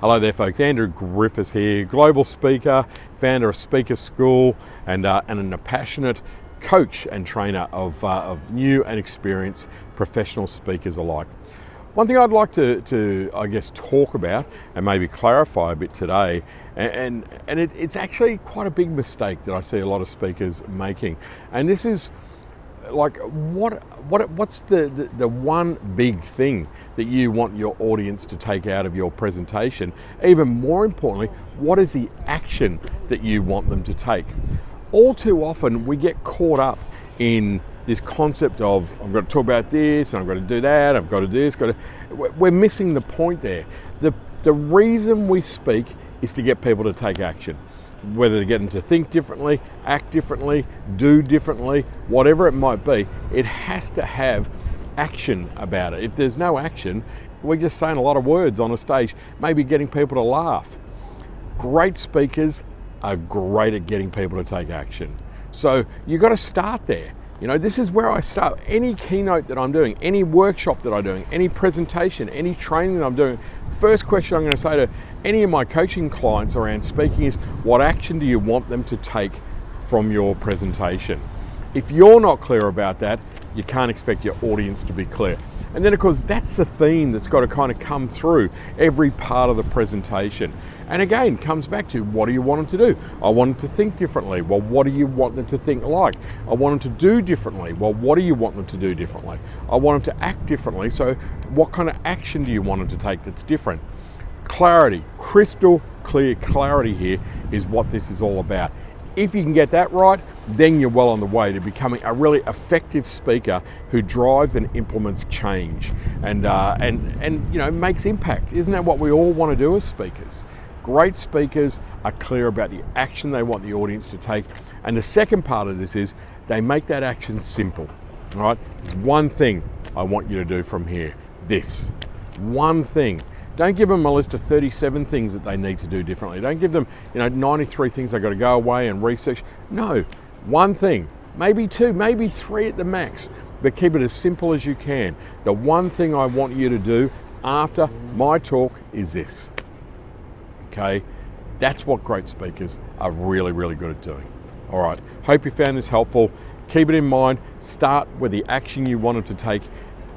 Hello there folks, Andrew Griffiths here, global speaker, founder of Speaker School and a passionate coach and trainer of new and experienced professional speakers alike. One thing I'd like to I guess talk about and maybe clarify a bit today, and it's actually quite a big mistake that I see a lot of speakers making, and this is like what's the one big thing that you want your audience to take out of your presentation? Even more importantly, what is the action that you want them to take? All too often we get caught up in this concept of I've got to talk about this and I've got to do that, I've got to do this, we're missing the point there. The reason we speak is to get people to take action. Whether to get them to think differently, act differently, do differently, whatever it might be, it has to have action about it. If there's no action, we're just saying a lot of words on a stage, maybe getting people to laugh. Great speakers are great at getting people to take action. So you've got to start there. You know, this is where I start. Any keynote that I'm doing, any workshop that I'm doing, any presentation, any training that I'm doing, first question I'm going to say to any of my coaching clients around speaking is, what action do you want them to take from your presentation? If you're not clear about that, you can't expect your audience to be clear. And then of course, that's the theme that's got to kind of come through every part of the presentation. And again, comes back to, what do you want them to do? I want them to think differently. Well, what do you want them to think like? I want them to do differently. Well, what do you want them to do differently? I want them to act differently. So what kind of action do you want them to take that's different? Clarity, crystal clear clarity here is what this is all about. If you can get that right, then you're well on the way to becoming a really effective speaker who drives and implements change and you know, makes impact. Isn't that what we all want to do as speakers? Great speakers are clear about the action they want the audience to take. And the second part of this is they make that action simple. All right, there's one thing I want you to do from here. This one thing. Don't give them a list of 37 things that they need to do differently. Don't give them, 93 things they've got to go away and research. No, one thing, maybe two, maybe three at the max, but keep it as simple as you can. The one thing I want you to do after my talk is this. Okay, that's what great speakers are really, really good at doing. All right, hope you found this helpful. Keep it in mind, start with the action you wanted to take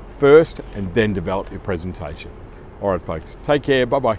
first and then develop your presentation. All right, folks, take care, bye-bye.